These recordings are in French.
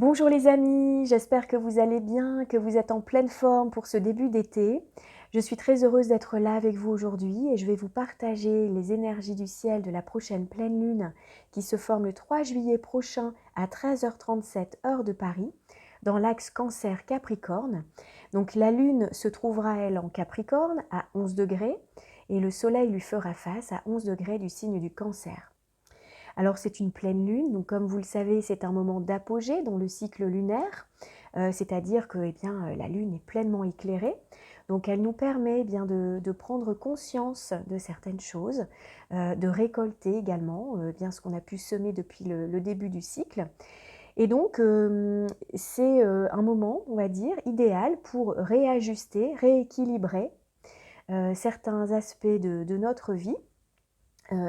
Bonjour les amis, j'espère que vous allez bien, que vous êtes en pleine forme pour ce début d'été. Je suis très heureuse d'être là avec vous aujourd'hui et je vais vous partager les énergies du ciel de la prochaine pleine lune qui se forme le 3 juillet prochain à 13h37 heure de Paris dans l'axe Cancer-Capricorne. Donc la lune se trouvera elle en Capricorne à 11 degrés et le soleil lui fera face à 11 degrés du signe du Cancer. Alors c'est une pleine lune, donc comme vous le savez, c'est un moment d'apogée dans le cycle lunaire, c'est-à-dire que la lune est pleinement éclairée. Donc elle nous permet de prendre conscience de certaines choses, de récolter également ce qu'on a pu semer depuis le début du cycle. Et donc c'est un moment, on va dire, idéal pour réajuster, rééquilibrer certains aspects de notre vie.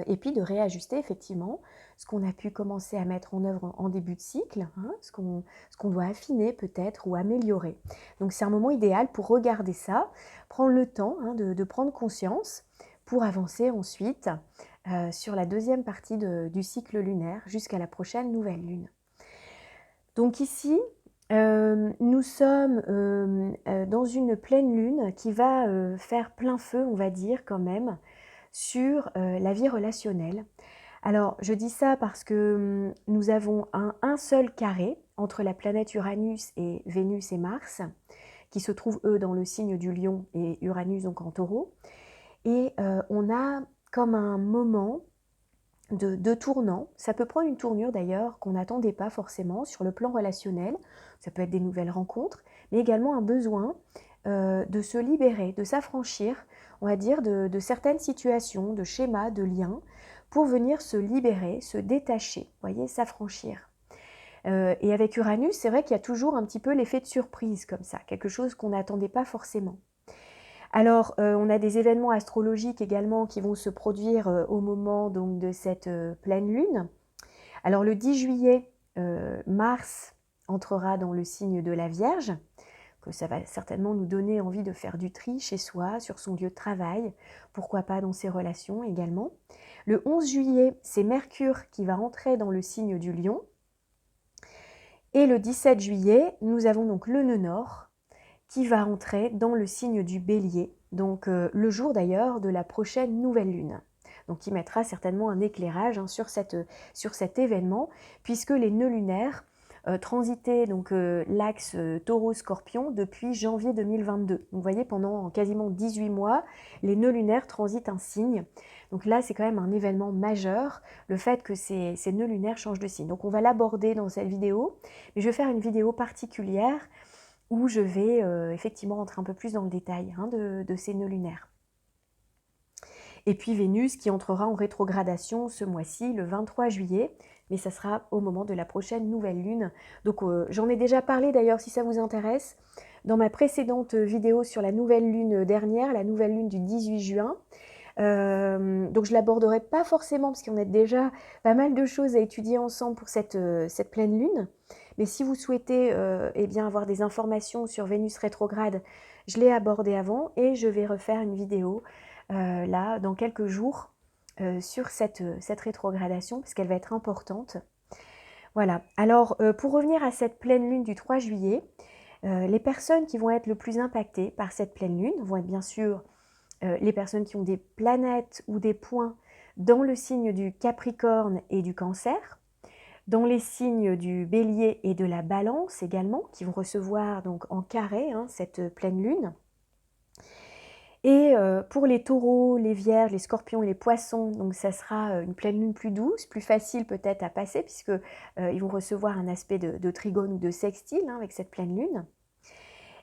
Et puis de réajuster effectivement ce qu'on a pu commencer à mettre en œuvre en début de cycle, hein, ce qu'on doit affiner peut-être ou améliorer. Donc c'est un moment idéal pour regarder ça, prendre le temps de prendre conscience pour avancer ensuite sur la deuxième partie du cycle lunaire jusqu'à la prochaine nouvelle lune. Donc ici, nous sommes dans une pleine lune qui va faire plein feu, on va dire quand même, sur la vie relationnelle. Alors, je dis ça parce que nous avons un seul carré entre la planète Uranus et Vénus et Mars, qui se trouvent eux dans le signe du Lion et Uranus donc en Taureau. Et on a comme un moment de tournant. Ça peut prendre une tournure d'ailleurs qu'on n'attendait pas forcément sur le plan relationnel. Ça peut être des nouvelles rencontres, mais également un besoin de se libérer, de s'affranchir, on va dire, de certaines situations, de schémas, de liens, pour venir se libérer, se détacher, vous voyez, s'affranchir. Et avec Uranus, c'est vrai qu'il y a toujours un petit peu l'effet de surprise comme ça, quelque chose qu'on n'attendait pas forcément. Alors, on a des événements astrologiques également qui vont se produire au moment donc, de cette pleine lune. Alors, le 10 juillet, Mars entrera dans le signe de la Vierge, que ça va certainement nous donner envie de faire du tri chez soi, sur son lieu de travail, pourquoi pas dans ses relations également. Le 11 juillet, c'est Mercure qui va entrer dans le signe du Lion. Et le 17 juillet, nous avons donc le nœud nord qui va entrer dans le signe du Bélier, donc le jour d'ailleurs de la prochaine nouvelle lune. Donc qui mettra certainement un éclairage sur cet événement, puisque les nœuds lunaires transitaient donc l'axe Taureau-Scorpion depuis janvier 2022. Donc vous voyez, pendant quasiment 18 mois, les nœuds lunaires transitent un signe. Donc là, c'est quand même un événement majeur, le fait que ces nœuds lunaires changent de signe. Donc on va l'aborder dans cette vidéo, mais je vais faire une vidéo particulière où je vais effectivement rentrer un peu plus dans le détail de ces nœuds lunaires. Et puis Vénus qui entrera en rétrogradation ce mois-ci, le 23 juillet, mais ça sera au moment de la prochaine nouvelle lune. Donc j'en ai déjà parlé d'ailleurs si ça vous intéresse, dans ma précédente vidéo sur la nouvelle lune dernière, la nouvelle lune du 18 juin. Donc je ne l'aborderai pas forcément parce qu'on a déjà pas mal de choses à étudier ensemble pour cette pleine lune. Mais si vous souhaitez avoir des informations sur Vénus rétrograde, je l'ai abordé avant et je vais refaire une vidéo là dans quelques jours sur cette rétrogradation parce qu'elle va être importante. Voilà, alors pour revenir à cette pleine lune du 3 juillet, les personnes qui vont être le plus impactées par cette pleine lune vont être bien sûr les personnes qui ont des planètes ou des points dans le signe du Capricorne et du Cancer, dans les signes du Bélier et de la Balance également, qui vont recevoir donc en carré cette pleine lune. Et pour les taureaux, les vierges, les scorpions et les poissons, donc ça sera une pleine lune plus douce, plus facile peut-être à passer, puisque ils vont recevoir un aspect de trigone ou de sextile avec cette pleine lune.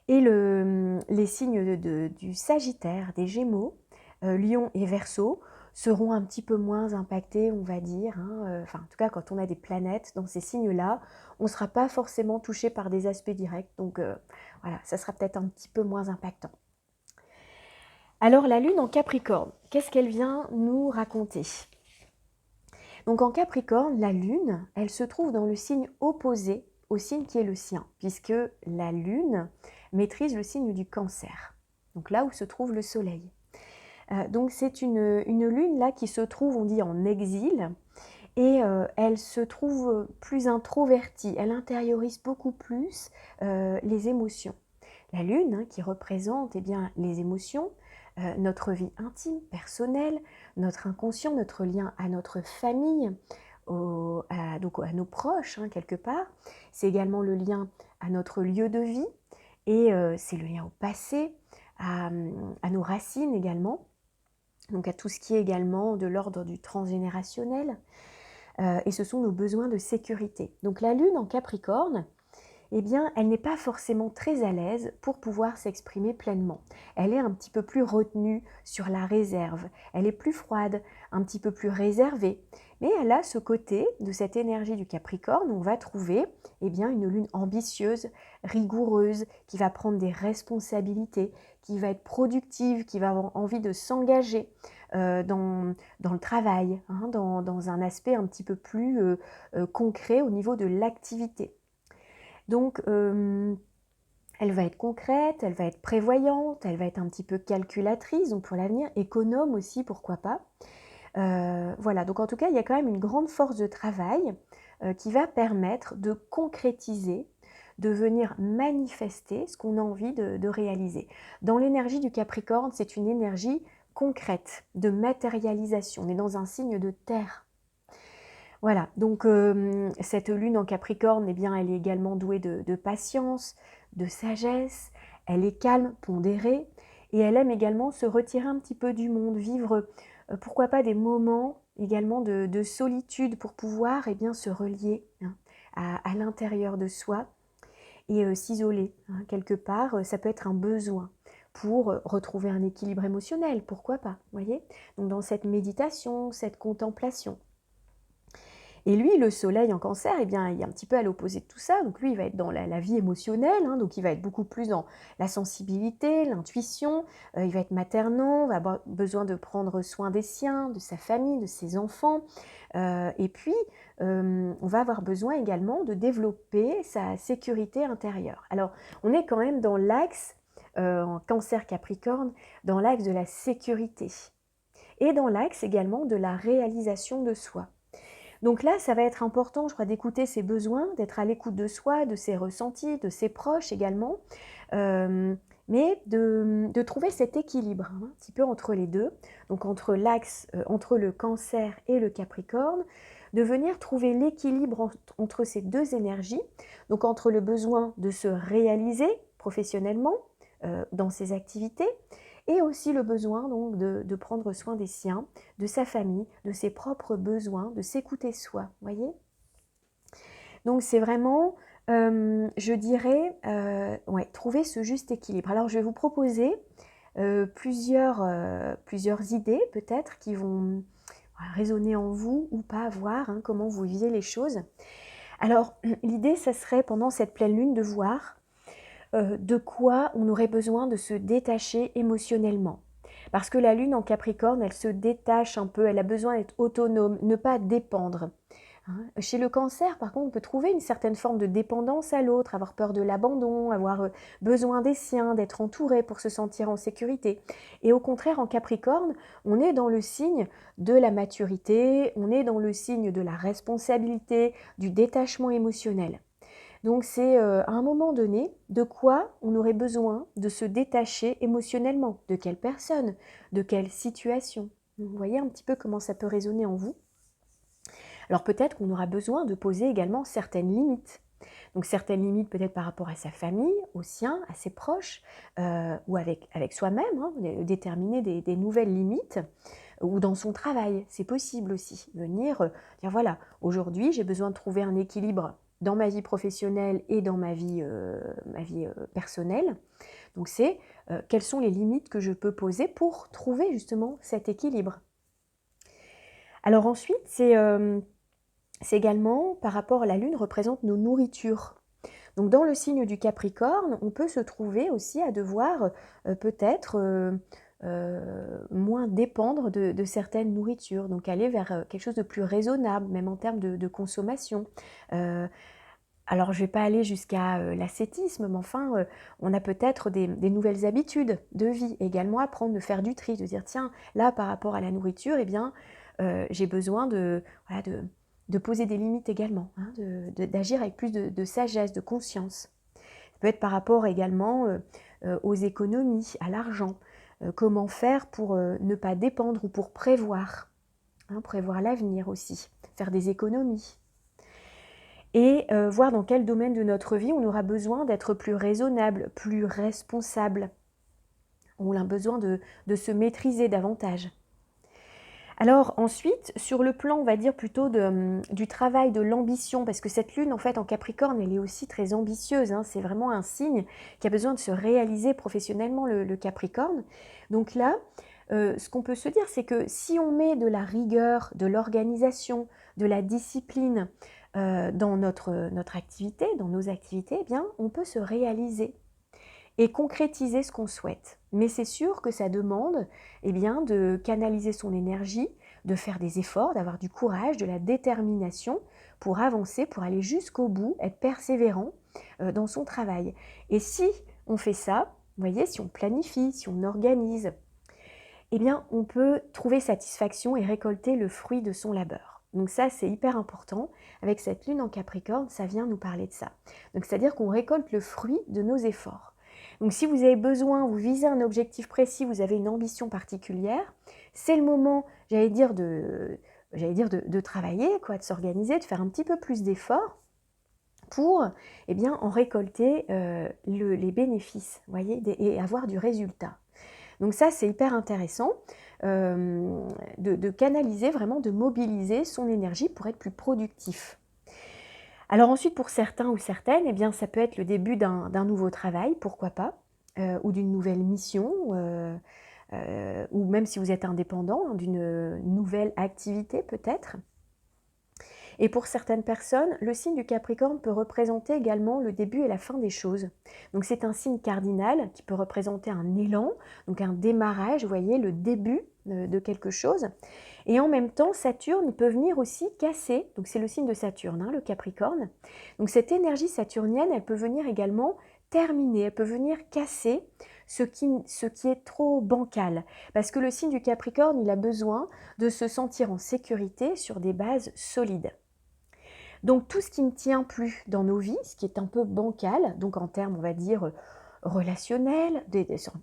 Et les signes du Sagittaire, des Gémeaux, Lion et Verseau, seront un petit peu moins impactés, on va dire. Enfin, en tout cas, quand on a des planètes dans ces signes-là, on ne sera pas forcément touché par des aspects directs. Donc voilà, ça sera peut-être un petit peu moins impactant. Alors la Lune en Capricorne, qu'est-ce qu'elle vient nous raconter ? Donc en Capricorne, la Lune, elle se trouve dans le signe opposé au signe qui est le sien, puisque la Lune maîtrise le signe du Cancer, donc là où se trouve le Soleil. Donc c'est une Lune là qui se trouve, on dit, en exil, et elle se trouve plus introvertie, elle intériorise beaucoup plus les émotions. La lune, hein, qui représente eh bien, les émotions, notre vie intime, personnelle, notre inconscient, notre lien à notre famille, donc à nos proches, hein, quelque part. C'est également le lien à notre lieu de vie et c'est le lien au passé, à nos racines également, donc à tout ce qui est également de l'ordre du transgénérationnel. Et ce sont nos besoins de sécurité. Donc la lune en Capricorne, eh bien, elle n'est pas forcément très à l'aise pour pouvoir s'exprimer pleinement. Elle est un petit peu plus retenue sur la réserve. Elle est plus froide, un petit peu plus réservée. Mais elle a ce côté de cette énergie du Capricorne où on va trouver eh bien, une lune ambitieuse, rigoureuse, qui va prendre des responsabilités, qui va être productive, qui va avoir envie de s'engager dans le travail, hein, dans un aspect un petit peu plus concret au niveau de l'activité. Donc, elle va être concrète, elle va être prévoyante, elle va être un petit peu calculatrice, donc pour l'avenir, économe aussi, pourquoi pas. Voilà, donc en tout cas, il y a quand même une grande force de travail qui va permettre de concrétiser, de venir manifester ce qu'on a envie de réaliser. Dans l'énergie du Capricorne, c'est une énergie concrète, de matérialisation. On est dans un signe de terre. Voilà, donc cette lune en Capricorne, eh bien, elle est également douée de patience, de sagesse, elle est calme, pondérée, et elle aime également se retirer un petit peu du monde, vivre, pourquoi pas des moments également de solitude pour pouvoir eh bien, se relier hein, à l'intérieur de soi et s'isoler hein, quelque part. Ça peut être un besoin pour retrouver un équilibre émotionnel, pourquoi pas, voyez. Donc dans cette méditation, cette contemplation. Et lui, le soleil en cancer, eh bien, il est un petit peu à l'opposé de tout ça. Donc lui, il va être dans la vie émotionnelle, hein, donc il va être beaucoup plus dans la sensibilité, l'intuition, il va être maternant, va avoir besoin de prendre soin des siens, de sa famille, de ses enfants. Et puis, on va avoir besoin également de développer sa sécurité intérieure. Alors, on est quand même dans l'axe, en cancer capricorne, dans l'axe de la sécurité. Et dans l'axe également de la réalisation de soi. Donc là, ça va être important, je crois, d'écouter ses besoins, d'être à l'écoute de soi, de ses ressentis, de ses proches également, mais de trouver cet équilibre hein, un petit peu entre les deux, donc entre l'axe, entre le cancer et le capricorne, de venir trouver l'équilibre entre ces deux énergies, donc entre le besoin de se réaliser professionnellement dans ses activités, et aussi le besoin donc de prendre soin des siens, de sa famille, de ses propres besoins, de s'écouter soi, voyez. Donc c'est vraiment, je dirais, ouais, trouver ce juste équilibre. Alors je vais vous proposer plusieurs idées peut-être qui vont résonner en vous ou pas, voir hein, comment vous viviez les choses. Alors l'idée, ça serait pendant cette pleine lune de voir de quoi on aurait besoin de se détacher émotionnellement. Parce que la lune en Capricorne, elle se détache un peu, elle a besoin d'être autonome, ne pas dépendre. Hein. Chez le cancer, par contre, on peut trouver une certaine forme de dépendance à l'autre, avoir peur de l'abandon, avoir besoin des siens, d'être entouré pour se sentir en sécurité. Et au contraire, en Capricorne, on est dans le signe de la maturité, on est dans le signe de la responsabilité, du détachement émotionnel. Donc c'est à un moment donné, de quoi on aurait besoin de se détacher émotionnellement, de quelle personne, de quelle situation. Vous voyez un petit peu comment ça peut résonner en vous. Alors peut-être qu'on aura besoin de poser également certaines limites. Donc certaines limites peut-être par rapport à sa famille, aux siens, à ses proches, ou avec soi-même, hein, déterminer des nouvelles limites, ou dans son travail, c'est possible aussi. Venir dire voilà, aujourd'hui j'ai besoin de trouver un équilibre dans ma vie professionnelle et dans ma vie personnelle. Donc c'est quelles sont les limites que je peux poser pour trouver justement cet équilibre. Alors ensuite, c'est également par rapport à la Lune représente nos nourritures. Donc dans le signe du Capricorne, on peut se trouver aussi à devoir peut-être moins dépendre de certaines nourritures, donc aller vers quelque chose de plus raisonnable, même en termes de consommation. Alors je ne vais pas aller jusqu'à l'ascétisme, mais enfin, on a peut-être des nouvelles habitudes de vie, également apprendre de faire du tri, de dire tiens, là par rapport à la nourriture, eh bien, j'ai besoin voilà, de poser des limites également, hein, d'agir avec plus de sagesse, de conscience. Ça peut être par rapport également aux économies, à l'argent. Comment faire pour ne pas dépendre ou pour prévoir, hein, prévoir l'avenir aussi, faire des économies. Et voir dans quel domaine de notre vie on aura besoin d'être plus raisonnable, plus responsable. On a besoin de se maîtriser davantage. Alors ensuite, sur le plan, on va dire plutôt du travail, de l'ambition, parce que cette lune, en fait, en Capricorne, elle est aussi très ambitieuse, hein, c'est vraiment un signe qui a besoin de se réaliser professionnellement, le Capricorne. Donc là, ce qu'on peut se dire, c'est que si on met de la rigueur, de l'organisation, de la discipline dans notre activité, dans nos activités, eh bien, on peut se réaliser et concrétiser ce qu'on souhaite. Mais c'est sûr que ça demande eh bien, de canaliser son énergie, de faire des efforts, d'avoir du courage, de la détermination pour avancer, pour aller jusqu'au bout, être persévérant dans son travail. Et si on fait ça, vous voyez, si on planifie, si on organise, eh bien, on peut trouver satisfaction et récolter le fruit de son labeur. Donc ça, c'est hyper important. Avec cette lune en Capricorne, ça vient nous parler de ça. Donc c'est-à-dire qu'on récolte le fruit de nos efforts. Donc si vous avez besoin, vous visez un objectif précis, vous avez une ambition particulière, c'est le moment, j'allais dire, de travailler, quoi, de s'organiser, de faire un petit peu plus d'efforts pour eh bien, en récolter les bénéfices, voyez, et avoir du résultat. Donc ça, c'est hyper intéressant de canaliser, vraiment de mobiliser son énergie pour être plus productif. Alors ensuite, pour certains ou certaines, eh bien, ça peut être le début d'un nouveau travail, pourquoi pas, ou d'une nouvelle mission, ou même si vous êtes indépendant, hein, d'une nouvelle activité peut-être. Et pour certaines personnes, le signe du Capricorne peut représenter également le début et la fin des choses. Donc c'est un signe cardinal qui peut représenter un élan, donc un démarrage, vous voyez, le début de quelque chose. Et en même temps, Saturne, il peut venir aussi casser, donc c'est le signe de Saturne, hein, le Capricorne. Donc cette énergie saturnienne, elle peut venir également terminer, elle peut venir casser ce qui est trop bancal. Parce que le signe du Capricorne, il a besoin de se sentir en sécurité sur des bases solides. Donc tout ce qui ne tient plus dans nos vies, ce qui est un peu bancal, donc en termes, on va dire, relationnels,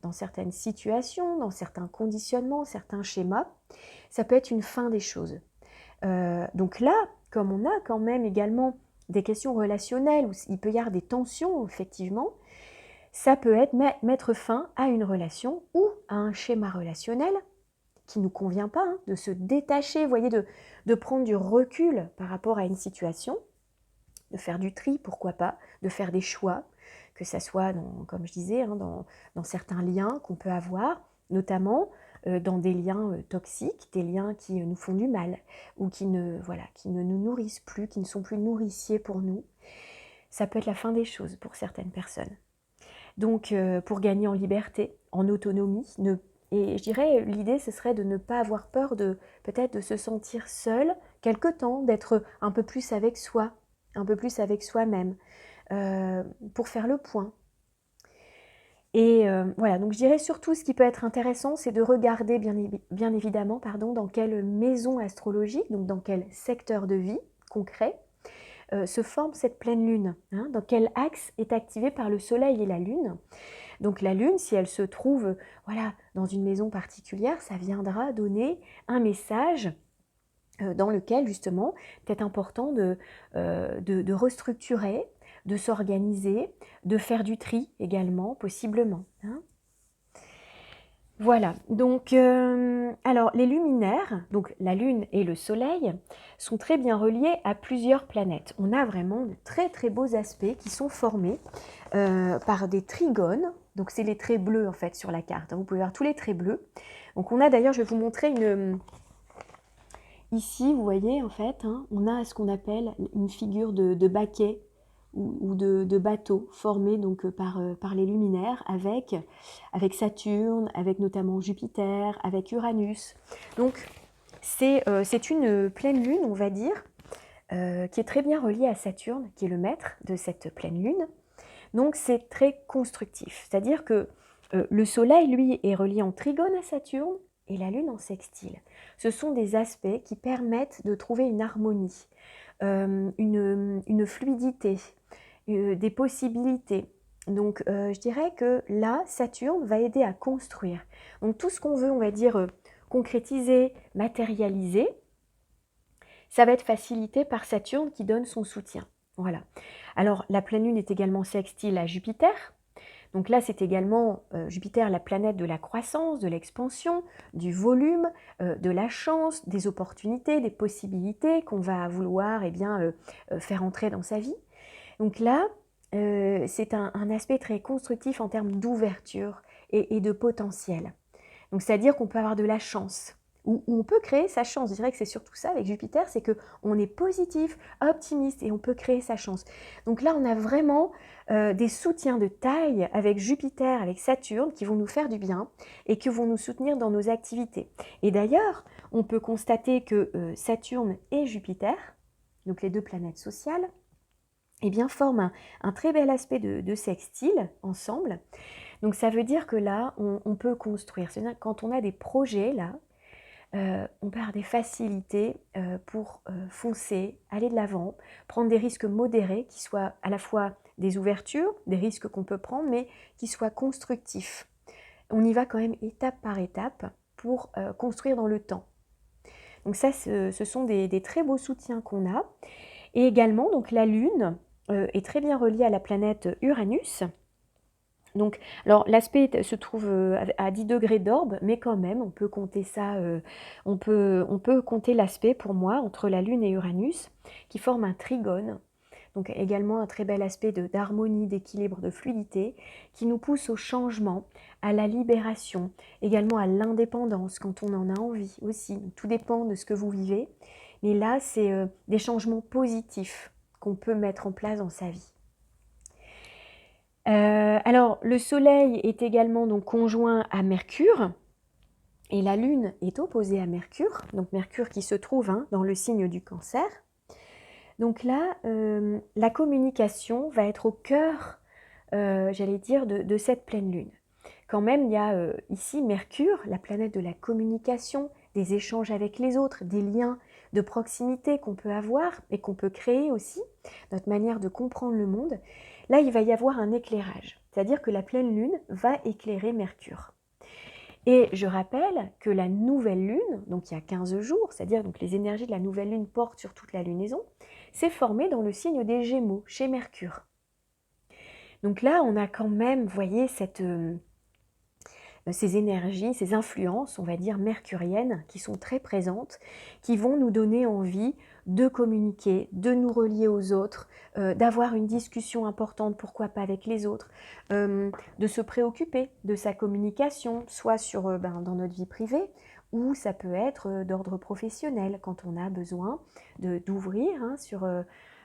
dans certaines situations, dans certains conditionnements, certains schémas, ça peut être une fin des choses. Donc là, comme on a quand même également des questions relationnelles, où il peut y avoir des tensions, effectivement, ça peut être mettre fin à une relation ou à un schéma relationnel qui ne nous convient pas, hein, de se détacher, vous voyez, de prendre du recul par rapport à une situation, de faire du tri, pourquoi pas, de faire des choix, que ça soit, comme je disais, hein, dans certains liens qu'on peut avoir, notamment dans des liens toxiques, des liens qui nous font du mal, ou qui ne nous nourrissent plus, qui ne sont plus nourriciers pour nous. Ça peut être la fin des choses pour certaines personnes. Donc, pour gagner en liberté, en autonomie, et je dirais, l'idée, ce serait de ne pas avoir peur peut-être de se sentir seul quelque temps, d'être un peu plus avec soi, un peu plus avec soi-même, pour faire le point. Et voilà, donc je dirais surtout ce qui peut être intéressant, c'est de regarder bien évidemment dans quelle maison astrologique, donc dans quel secteur de vie concret, se forme cette pleine lune, hein, dans quel axe est activé par le soleil et la lune. Donc la lune, si elle se trouve dans une maison particulière, ça viendra donner un message dans lequel justement, peut-être important de restructurer, de s'organiser, de faire du tri également, possiblement. Hein. Voilà, donc alors les luminaires, donc la Lune et le Soleil, sont très bien reliés à plusieurs planètes. On a vraiment de très très beaux aspects qui sont formés par des trigones, donc c'est les traits bleus en fait sur la carte, hein. Vous pouvez voir tous les traits bleus. Donc on a d'ailleurs, je vais vous montrer ici, vous voyez en fait, hein, on a ce qu'on appelle une figure de baquet ou de bateau formé donc par les luminaires avec Saturne, avec notamment Jupiter, avec Uranus. Donc c'est une pleine lune, on va dire, qui est très bien reliée à Saturne, qui est le maître de cette pleine lune. Donc c'est très constructif, c'est-à-dire que le Soleil, lui, est relié en trigone à Saturne, et la Lune en sextile. Ce sont des aspects qui permettent de trouver une harmonie, une fluidité, des possibilités. Donc je dirais que là, Saturne va aider à construire. Donc tout ce qu'on veut, on va dire, concrétiser, matérialiser, ça va être facilité par Saturne qui donne son soutien. Voilà. Alors la pleine lune est également sextile à Jupiter. Donc là, c'est également Jupiter, la planète de la croissance, de l'expansion, du volume, de la chance, des opportunités, des possibilités qu'on va vouloir faire entrer dans sa vie. Donc là, c'est un aspect très constructif en termes d'ouverture et de potentiel. Donc c'est-à-dire qu'on peut avoir de la chance, ou on peut créer sa chance. Je dirais que c'est surtout ça avec Jupiter, c'est qu'on est positif, optimiste et on peut créer sa chance. Donc là, on a vraiment des soutiens de taille avec Jupiter, avec Saturne qui vont nous faire du bien et qui vont nous soutenir dans nos activités. Et d'ailleurs, on peut constater que Saturne et Jupiter, donc les deux planètes sociales, eh bien, forment un très bel aspect de sextile ensemble. Donc ça veut dire que là, on peut construire. C'est-à-dire quand on a des projets là, on peut avoir des facilités pour foncer, aller de l'avant, prendre des risques modérés qui soient à la fois des ouvertures, des risques qu'on peut prendre, mais qui soient constructifs. On y va quand même étape par étape pour construire dans le temps. Donc ça, ce sont des très beaux soutiens qu'on a. Et également, donc la Lune est très bien reliée à la planète Uranus. Donc, alors l'aspect se trouve à 10 degrés d'orbe, mais quand même, on peut compter ça, on peut compter l'aspect pour moi entre la Lune et Uranus, qui forme un trigone. Donc également un très bel aspect d'harmonie, d'équilibre, de fluidité, qui nous pousse au changement, à la libération, également à l'indépendance quand on en a envie aussi. Donc, tout dépend de ce que vous vivez, mais là, c'est des changements positifs qu'on peut mettre en place dans sa vie. Alors, le Soleil est également donc conjoint à Mercure, et la Lune est opposée à Mercure, donc Mercure qui se trouve dans le signe du Cancer. Donc là, la communication va être au cœur, j'allais dire, de cette pleine Lune. Quand même, il y a ici Mercure, la planète de la communication, des échanges avec les autres, des liens de proximité qu'on peut avoir et qu'on peut créer aussi, notre manière de comprendre le monde. Là, il va y avoir un éclairage, c'est-à-dire que la pleine lune va éclairer Mercure. Et je rappelle que la nouvelle lune, donc il y a 15 jours, c'est-à-dire donc les énergies de la nouvelle lune portent sur toute la lunaison, s'est formée dans le signe des Gémeaux, chez Mercure. Donc là, on a quand même, vous voyez, ces énergies, ces influences, on va dire mercuriennes, qui sont très présentes, qui vont nous donner envie de communiquer, de nous relier aux autres, d'avoir une discussion importante, pourquoi pas avec les autres, de se préoccuper de sa communication, soit dans notre vie privée, ou ça peut être d'ordre professionnel, quand on a besoin d'ouvrir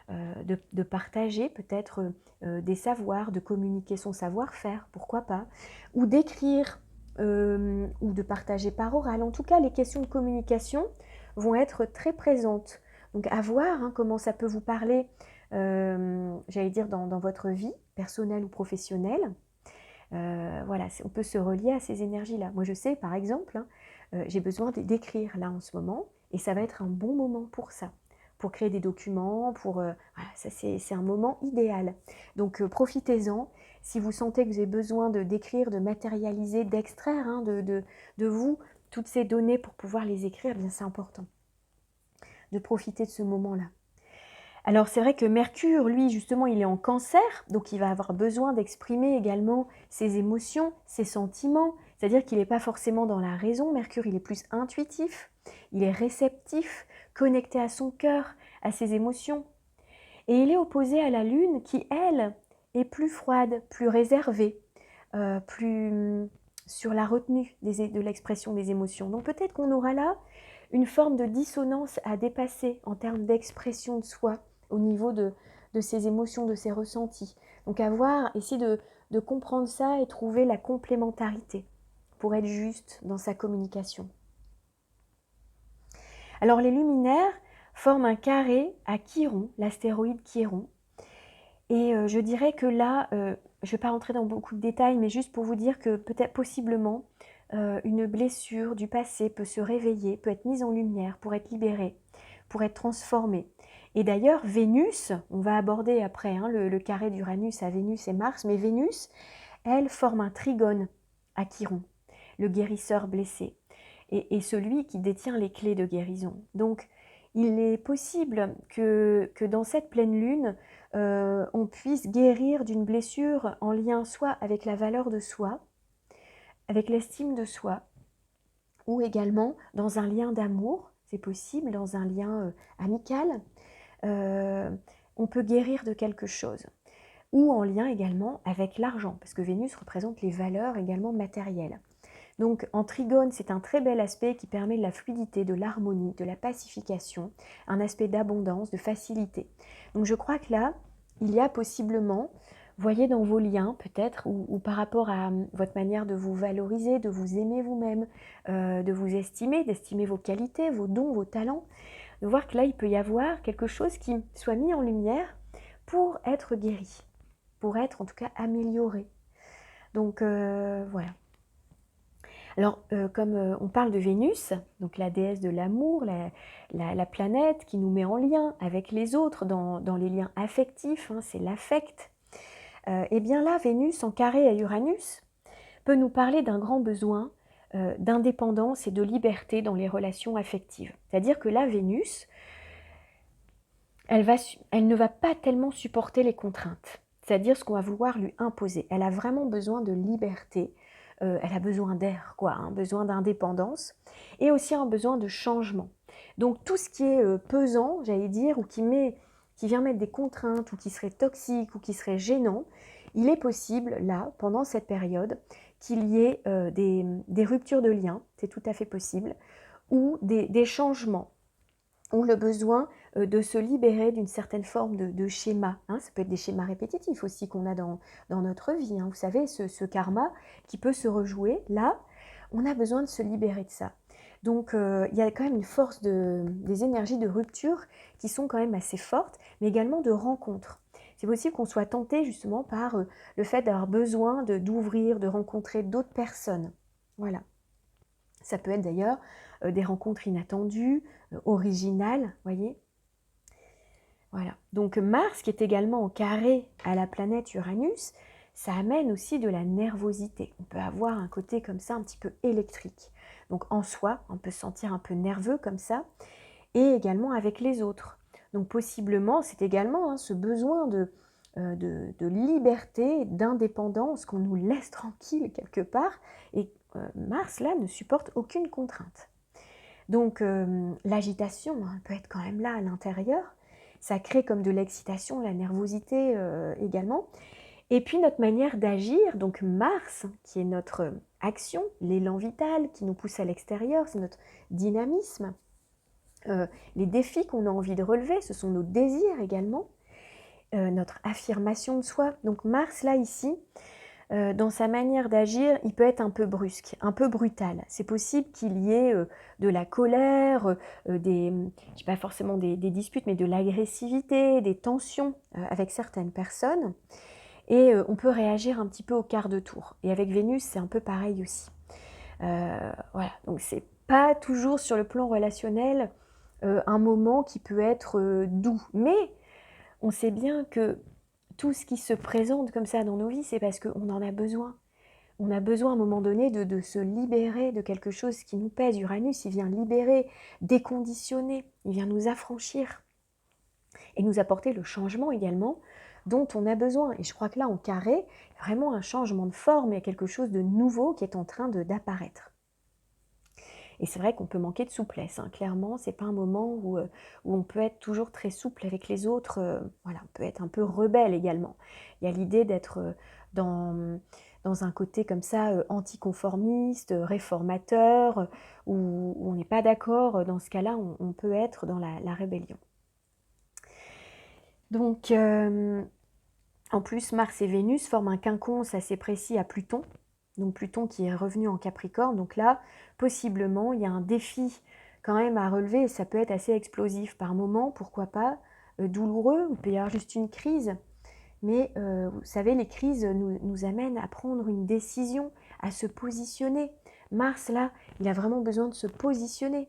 de partager peut-être des savoirs, de communiquer son savoir-faire, pourquoi pas, ou d'écrire, ou de partager par oral. En tout cas, les questions de communication vont être très présentes. Donc à voir comment ça peut vous parler, j'allais dire, dans votre vie personnelle ou professionnelle. Voilà, on peut se relier à ces énergies-là. Moi, je sais, par exemple, j'ai besoin d'écrire là en ce moment, et ça va être un bon moment pour ça, pour créer des documents, voilà, ça c'est un moment idéal. Donc profitez-en. Si vous sentez que vous avez besoin d'écrire, de matérialiser, d'extraire de vous toutes ces données pour pouvoir les écrire, bien c'est important de profiter de ce moment-là. Alors c'est vrai que Mercure, lui, justement, il est en Cancer, donc il va avoir besoin d'exprimer également ses émotions, ses sentiments, c'est-à-dire qu'il n'est pas forcément dans la raison. Mercure, il est plus intuitif, il est réceptif, connecté à son cœur, à ses émotions. Et il est opposé à la Lune qui, elle, est plus froide, plus réservée, plus sur la retenue de l'expression des émotions. Donc peut-être qu'on aura là une forme de dissonance à dépasser en termes d'expression de soi au niveau de ses émotions, de ses ressentis. Donc à voir, essayer de comprendre ça et trouver la complémentarité pour être juste dans sa communication. Alors les luminaires forment un carré à Chiron, l'astéroïde Chiron. Et je dirais que là, je ne vais pas rentrer dans beaucoup de détails, mais juste pour vous dire que peut-être possiblement, une blessure du passé peut se réveiller, peut être mise en lumière, pour être libérée, pour être transformée. Et d'ailleurs, Vénus, on va aborder après hein, le carré d'Uranus à Vénus et Mars, mais Vénus, elle forme un trigone à Chiron, le guérisseur blessé, et celui qui détient les clés de guérison. Donc, il est possible que dans cette pleine lune, on puisse guérir d'une blessure en lien soit avec la valeur de soi, avec l'estime de soi, ou également dans un lien d'amour, c'est possible, dans un lien amical, on peut guérir de quelque chose. Ou en lien également avec l'argent, parce que Vénus représente les valeurs également matérielles. Donc en trigone, c'est un très bel aspect qui permet de la fluidité, de l'harmonie, de la pacification, un aspect d'abondance, de facilité. Donc je crois que là, il y a possiblement, voyez dans vos liens peut-être, ou par rapport à votre manière de vous valoriser, de vous aimer vous-même, de vous estimer, d'estimer vos qualités, vos dons, vos talents, de voir que là, il peut y avoir quelque chose qui soit mis en lumière pour être guéri, pour être en tout cas amélioré. Donc voilà. Alors, comme on parle de Vénus, donc la déesse de l'amour, la planète qui nous met en lien avec les autres dans les liens affectifs, hein, c'est l'affect, et bien là, Vénus en carré à Uranus peut nous parler d'un grand besoin d'indépendance et de liberté dans les relations affectives. C'est-à-dire que là, Vénus, elle ne va pas tellement supporter les contraintes, c'est-à-dire ce qu'on va vouloir lui imposer. Elle a vraiment besoin de liberté, elle a besoin d'air, quoi, un besoin d'indépendance, et aussi un besoin de changement. Donc tout ce qui est pesant, j'allais dire, ou qui vient mettre des contraintes, ou qui serait toxique, ou qui serait gênant, il est possible, là, pendant cette période, qu'il y ait des ruptures de liens, c'est tout à fait possible, ou des changements, ou le besoin de se libérer d'une certaine forme de schéma. Hein. Ça peut être des schémas répétitifs aussi qu'on a dans notre vie. Hein. Vous savez, ce karma qui peut se rejouer, là, on a besoin de se libérer de ça. Donc, il y a quand même une force des énergies de rupture qui sont quand même assez fortes, mais également de rencontres. C'est possible qu'on soit tenté justement par le fait d'avoir besoin d'ouvrir, de rencontrer d'autres personnes. Voilà. Ça peut être d'ailleurs des rencontres inattendues, originales, voyez. Voilà. Donc Mars, qui est également en carré à la planète Uranus, ça amène aussi de la nervosité. On peut avoir un côté comme ça un petit peu électrique. Donc en soi, on peut se sentir un peu nerveux comme ça, et également avec les autres. Donc possiblement, c'est également ce besoin de liberté, d'indépendance, qu'on nous laisse tranquille quelque part, et Mars, là, ne supporte aucune contrainte. Donc l'agitation peut être quand même là à l'intérieur, ça crée comme de l'excitation, la nervosité également. Et puis notre manière d'agir, donc Mars, qui est notre action, l'élan vital qui nous pousse à l'extérieur, c'est notre dynamisme. Les défis qu'on a envie de relever, ce sont nos désirs également, notre affirmation de soi. Donc Mars, là, ici, dans sa manière d'agir, il peut être un peu brusque, un peu brutal. C'est possible qu'il y ait de la colère, je sais pas forcément des disputes, mais de l'agressivité, des tensions avec certaines personnes. Et on peut réagir un petit peu au quart de tour. Et avec Vénus, c'est un peu pareil aussi. Voilà, donc c'est pas toujours sur le plan relationnel un moment qui peut être doux. Mais on sait bien que tout ce qui se présente comme ça dans nos vies, c'est parce qu'on en a besoin. On a besoin à un moment donné de se libérer de quelque chose qui nous pèse. Uranus, il vient libérer, déconditionner, il vient nous affranchir et nous apporter le changement également dont on a besoin. Et je crois que là, en carré, il y a vraiment un changement de forme, il y a quelque chose de nouveau qui est en train d'apparaître. Et c'est vrai qu'on peut manquer de souplesse, hein. Clairement, c'est pas un moment où on peut être toujours très souple avec les autres. Voilà, on peut être un peu rebelle également. Il y a l'idée d'être dans un côté comme ça anticonformiste, réformateur, où on n'est pas d'accord. Dans ce cas-là, on peut être dans la rébellion. Donc, en plus, Mars et Vénus forment un quinconce assez précis à Pluton. Donc Pluton qui est revenu en Capricorne. Donc là, possiblement, il y a un défi quand même à relever et ça peut être assez explosif par moment, pourquoi pas, douloureux, il peut y avoir juste une crise. Mais vous savez, les crises nous amènent à prendre une décision, à se positionner. Mars, là, il a vraiment besoin de se positionner,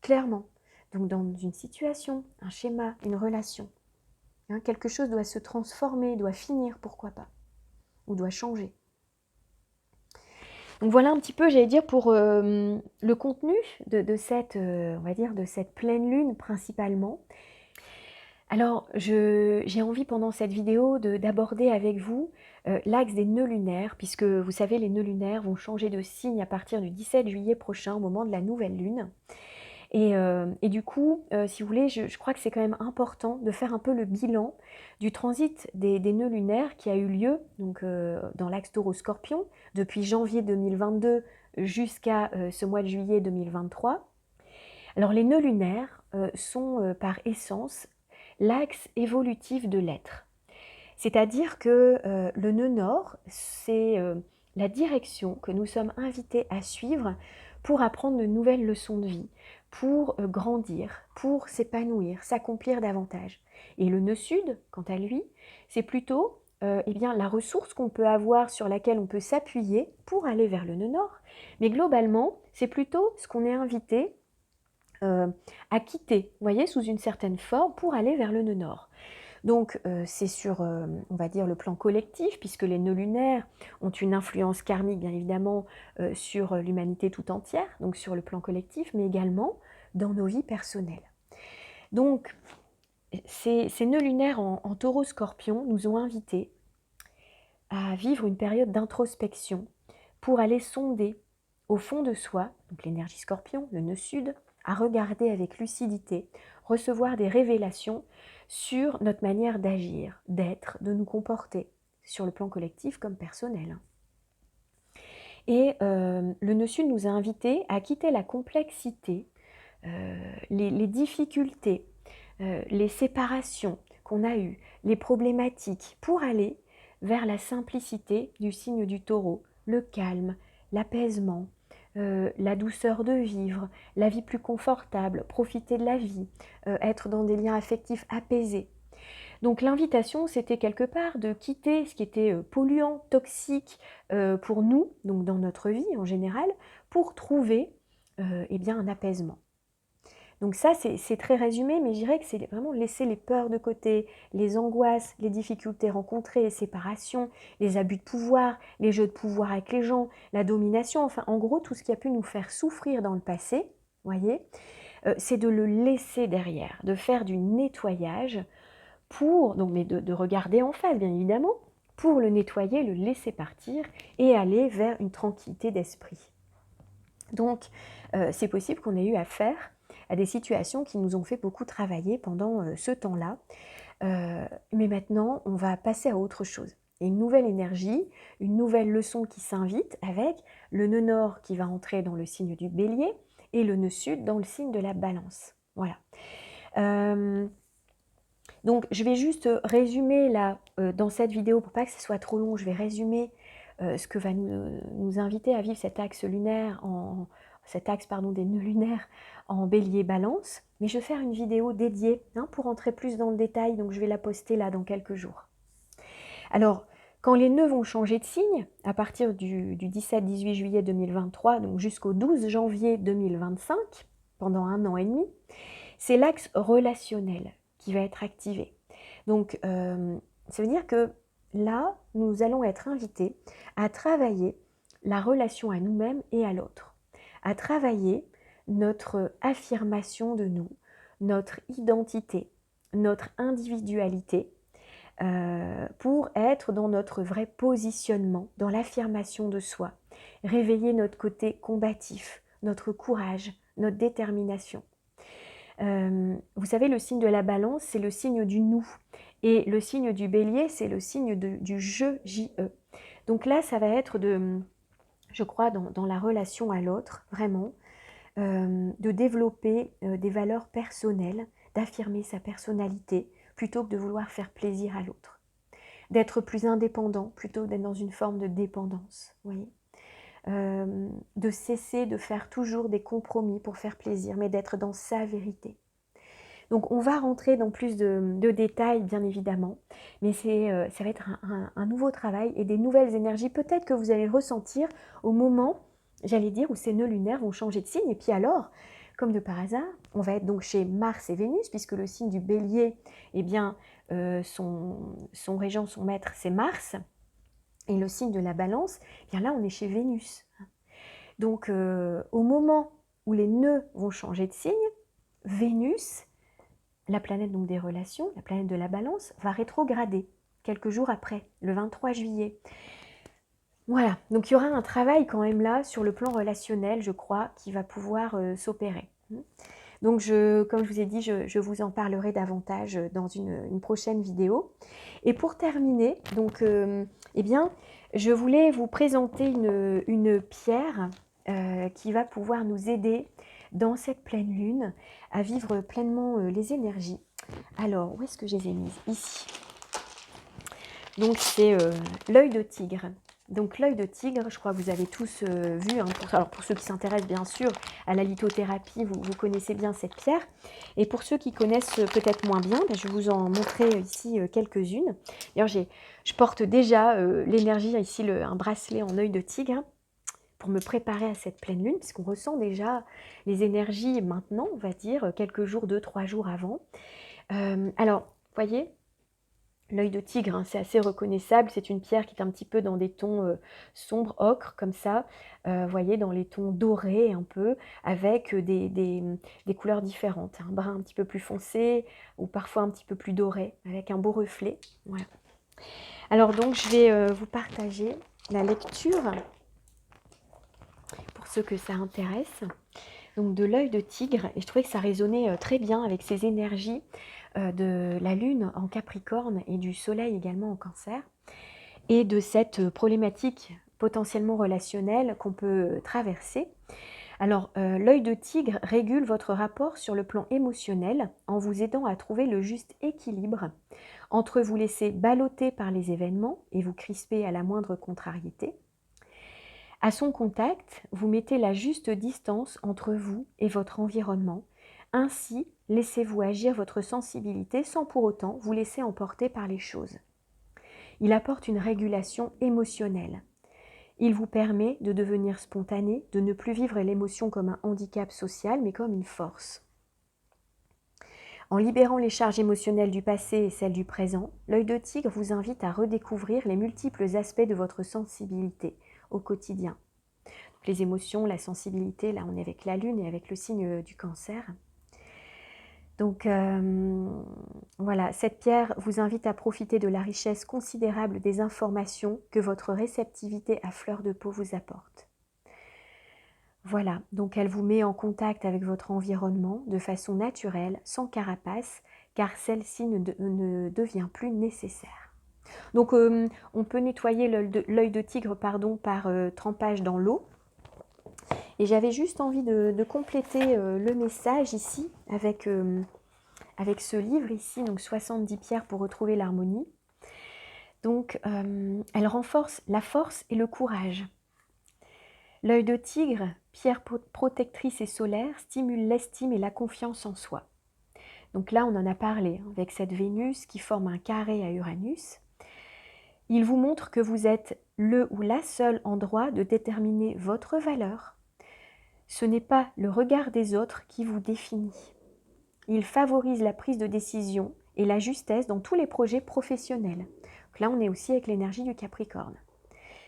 clairement. Donc dans une situation, un schéma, une relation, hein, quelque chose doit se transformer, doit finir, pourquoi pas, ou doit changer. Donc voilà un petit peu, j'allais dire, pour le contenu de cette, on va dire, de cette pleine lune principalement. Alors, j'ai envie pendant cette vidéo d'aborder avec vous l'axe des nœuds lunaires, puisque vous savez, les nœuds lunaires vont changer de signe à partir du 17 juillet prochain, au moment de la nouvelle lune. Et du coup, si vous voulez, je crois que c'est quand même important de faire un peu le bilan du transit des nœuds lunaires qui a eu lieu donc, dans l'axe Taureau-Scorpion depuis janvier 2022 jusqu'à ce mois de juillet 2023. Alors les nœuds lunaires sont par essence l'axe évolutif de l'être. C'est-à-dire que le nœud nord, c'est la direction que nous sommes invités à suivre pour apprendre de nouvelles leçons de vie, pour grandir, pour s'épanouir, s'accomplir davantage. Et le nœud sud, quant à lui, c'est plutôt eh bien, la ressource qu'on peut avoir sur laquelle on peut s'appuyer pour aller vers le nœud nord. Mais globalement, c'est plutôt ce qu'on est invité à quitter, vous voyez, sous une certaine forme pour aller vers le nœud nord. Donc c'est sur, on va dire, le plan collectif, puisque les nœuds lunaires ont une influence karmique, bien évidemment, sur l'humanité tout entière, donc sur le plan collectif, mais également dans nos vies personnelles. Donc, ces nœuds lunaires en taureau-scorpion nous ont invités à vivre une période d'introspection pour aller sonder au fond de soi, donc l'énergie scorpion, le nœud sud, à regarder avec lucidité, recevoir des révélations sur notre manière d'agir, d'être, de nous comporter, sur le plan collectif comme personnel. Et le nœud sud nous a invités à quitter la complexité, les difficultés, les séparations qu'on a eues, les problématiques, pour aller vers la simplicité du signe du taureau, le calme, l'apaisement, la douceur de vivre, la vie plus confortable, profiter de la vie, être dans des liens affectifs apaisés. Donc l'invitation, c'était quelque part de quitter ce qui était polluant, toxique pour nous, donc dans notre vie en général, pour trouver eh bien, un apaisement. Donc ça, c'est très résumé, mais je dirais que c'est vraiment laisser les peurs de côté, les angoisses, les difficultés rencontrées, les séparations, les abus de pouvoir, les jeux de pouvoir avec les gens, la domination, enfin en gros tout ce qui a pu nous faire souffrir dans le passé, voyez, c'est de le laisser derrière, de faire du nettoyage pour, donc, mais de regarder en face bien évidemment, pour le nettoyer, le laisser partir et aller vers une tranquillité d'esprit. Donc c'est possible qu'on ait eu affaire à des situations qui nous ont fait beaucoup travailler pendant ce temps-là. Mais maintenant, on va passer à autre chose. Il y a une nouvelle énergie, une nouvelle leçon qui s'invite avec le nœud nord qui va entrer dans le signe du bélier et le nœud sud dans le signe de la balance. Voilà. Donc je vais juste résumer là, dans cette vidéo, pour pas que ce soit trop long, je vais résumer ce que va nous inviter à vivre cet axe lunaire, des nœuds lunaires en bélier balance. Mais je vais faire une vidéo dédiée pour entrer plus dans le détail, donc je vais la poster là dans quelques jours. Alors, quand les nœuds vont changer de signe, à partir du 17-18 juillet 2023, donc jusqu'au 12 janvier 2025, pendant 1 an et demi, c'est l'axe relationnel qui va être activé. Donc, ça veut dire que là, nous allons être invités à travailler la relation à nous-mêmes et à l'autre, à travailler notre affirmation de nous, notre identité, notre individualité, pour être dans notre vrai positionnement, dans l'affirmation de soi, réveiller notre côté combatif, notre courage, notre détermination. Vous savez, le signe de la balance, c'est le signe du nous. Et le signe du bélier, c'est le signe du je, J-E. Donc là, ça va être je crois, dans la relation à l'autre, vraiment, de développer des valeurs personnelles, d'affirmer sa personnalité, plutôt que de vouloir faire plaisir à l'autre. D'être plus indépendant, plutôt que d'être dans une forme de dépendance, vous voyez. De cesser de faire toujours des compromis pour faire plaisir, mais d'être dans sa vérité. Donc on va rentrer dans plus de détails, bien évidemment, mais ça va être un nouveau travail et des nouvelles énergies, peut-être que vous allez ressentir au moment j'allais dire, où ces nœuds lunaires vont changer de signe. Et puis alors, comme de par hasard, on va être donc chez Mars et Vénus, puisque le signe du Bélier, eh bien, son régent, son maître, c'est Mars. Et le signe de la Balance, eh bien là, on est chez Vénus. Donc, au moment où les nœuds vont changer de signe, Vénus, la planète donc des relations, la planète de la Balance, va rétrograder quelques jours après, le 23 juillet. Voilà, donc il y aura un travail quand même là sur le plan relationnel, je crois, qui va pouvoir s'opérer. Donc, comme je vous ai dit, je vous en parlerai davantage dans une prochaine vidéo. Et pour terminer, donc, eh bien, je voulais vous présenter une pierre qui va pouvoir nous aider dans cette pleine lune à vivre pleinement les énergies. Alors, où est-ce que je les ai mises? Ici. Donc, c'est l'œil de tigre. Donc, l'œil de tigre, je crois que vous avez tous vu. Hein, alors, pour ceux qui s'intéressent bien sûr à la lithothérapie, vous connaissez bien cette pierre. Et pour ceux qui connaissent peut-être moins bien, je vais vous en montrer ici quelques-unes. D'ailleurs, je porte déjà l'énergie, ici un bracelet en œil de tigre, pour me préparer à cette pleine lune, puisqu'on ressent déjà les énergies maintenant, on va dire, quelques jours, 2-3 jours avant. Alors, vous voyez, l'œil de tigre, hein, c'est assez reconnaissable, c'est une pierre qui est un petit peu dans des tons sombres, ocre, comme ça, vous voyez, dans les tons dorés un peu, avec des couleurs différentes, un brun un petit peu plus foncé, ou parfois un petit peu plus doré, avec un beau reflet. Voilà. Alors donc, je vais vous partager la lecture, pour ceux que ça intéresse, donc de l'œil de tigre, et je trouvais que ça résonnait très bien avec ces énergies de la lune en Capricorne et du soleil également en Cancer, et de cette problématique potentiellement relationnelle qu'on peut traverser. Alors, l'œil de tigre régule votre rapport sur le plan émotionnel en vous aidant à trouver le juste équilibre entre vous laisser balloter par les événements et vous crisper à la moindre contrariété. À son contact, vous mettez la juste distance entre vous et votre environnement. Ainsi, laissez-vous agir votre sensibilité sans pour autant vous laisser emporter par les choses. Il apporte une régulation émotionnelle. Il vous permet de devenir spontané, de ne plus vivre l'émotion comme un handicap social, mais comme une force. En libérant les charges émotionnelles du passé et celles du présent, l'œil de tigre vous invite à redécouvrir les multiples aspects de votre sensibilité au quotidien. Les émotions, la sensibilité, là on est avec la lune et avec le signe du Cancer. Donc voilà, cette pierre vous invite à profiter de la richesse considérable des informations que votre réceptivité à fleur de peau vous apporte. Voilà, donc elle vous met en contact avec votre environnement de façon naturelle, sans carapace, car celle-ci ne devient plus nécessaire. Donc on peut nettoyer l'œil de tigre par trempage dans l'eau. Et j'avais juste envie de compléter le message ici avec ce livre ici, donc 70 pierres pour retrouver l'harmonie. Donc elle renforce la force et le courage. L'œil de tigre, pierre protectrice et solaire, stimule l'estime et la confiance en soi. Donc là, on en a parlé, avec cette Vénus qui forme un carré à Uranus. Il vous montre que vous êtes le ou la seule en droit de déterminer votre valeur. Ce n'est pas le regard des autres qui vous définit. Il favorise la prise de décision et la justesse dans tous les projets professionnels. Donc là, on est aussi avec l'énergie du Capricorne.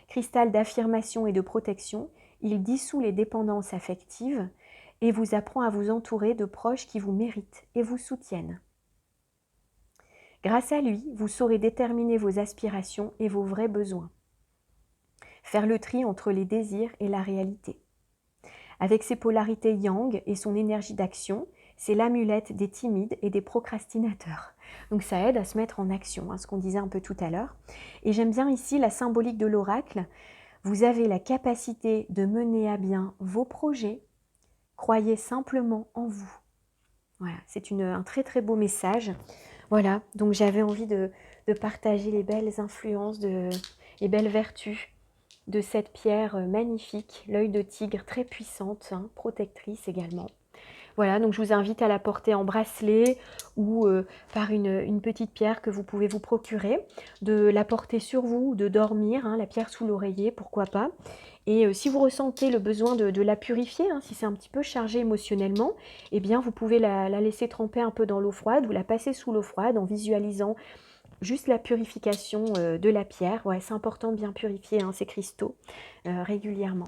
Cristal d'affirmation et de protection, il dissout les dépendances affectives et vous apprend à vous entourer de proches qui vous méritent et vous soutiennent. Grâce à lui, vous saurez déterminer vos aspirations et vos vrais besoins. Faire le tri entre les désirs et la réalité. Avec ses polarités yang et son énergie d'action, c'est l'amulette des timides et des procrastinateurs. Donc ça aide à se mettre en action, hein, ce qu'on disait un peu tout à l'heure. Et j'aime bien ici la symbolique de l'oracle. Vous avez la capacité de mener à bien vos projets. Croyez simplement en vous. Voilà, c'est un très très beau message. Voilà, donc j'avais envie de partager les belles influences, les belles vertus de cette pierre magnifique, l'œil de tigre très puissante, hein, protectrice également. Voilà, donc je vous invite à la porter en bracelet ou par une petite pierre que vous pouvez vous procurer, de la porter sur vous ou de dormir, hein, la pierre sous l'oreiller, pourquoi pas. Et si vous ressentez le besoin de la purifier, hein, si c'est un petit peu chargé émotionnellement, eh bien vous pouvez la laisser tremper un peu dans l'eau froide ou la passer sous l'eau froide en visualisant juste la purification de la pierre. Ouais, c'est important de bien purifier hein, ces cristaux régulièrement.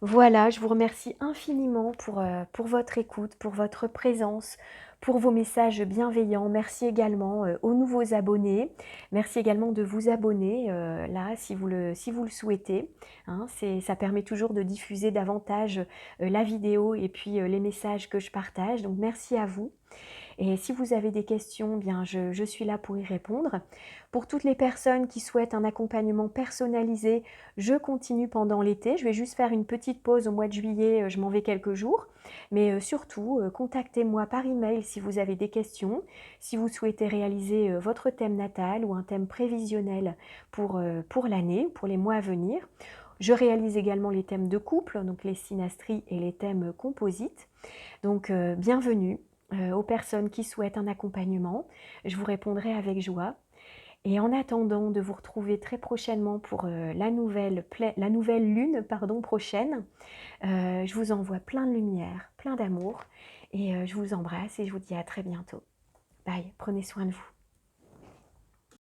Voilà, je vous remercie infiniment pour votre écoute, pour votre présence, pour vos messages bienveillants. Merci également aux nouveaux abonnés. Merci également de vous abonner là si vous le souhaitez. Hein, ça permet toujours de diffuser davantage la vidéo et puis les messages que je partage. Donc merci à vous. Et si vous avez des questions, bien je suis là pour y répondre. Pour toutes les personnes qui souhaitent un accompagnement personnalisé, je continue pendant l'été. Je vais juste faire une petite pause au mois de juillet, je m'en vais quelques jours. Mais surtout, contactez-moi par email si vous avez des questions, si vous souhaitez réaliser votre thème natal ou un thème prévisionnel pour l'année, pour les mois à venir. Je réalise également les thèmes de couple, donc les synastries et les thèmes composites. Donc bienvenue aux personnes qui souhaitent un accompagnement. Je vous répondrai avec joie. Et en attendant de vous retrouver très prochainement pour la nouvelle lune prochaine, je vous envoie plein de lumière, plein d'amour et je vous embrasse et je vous dis à très bientôt. Bye, prenez soin de vous.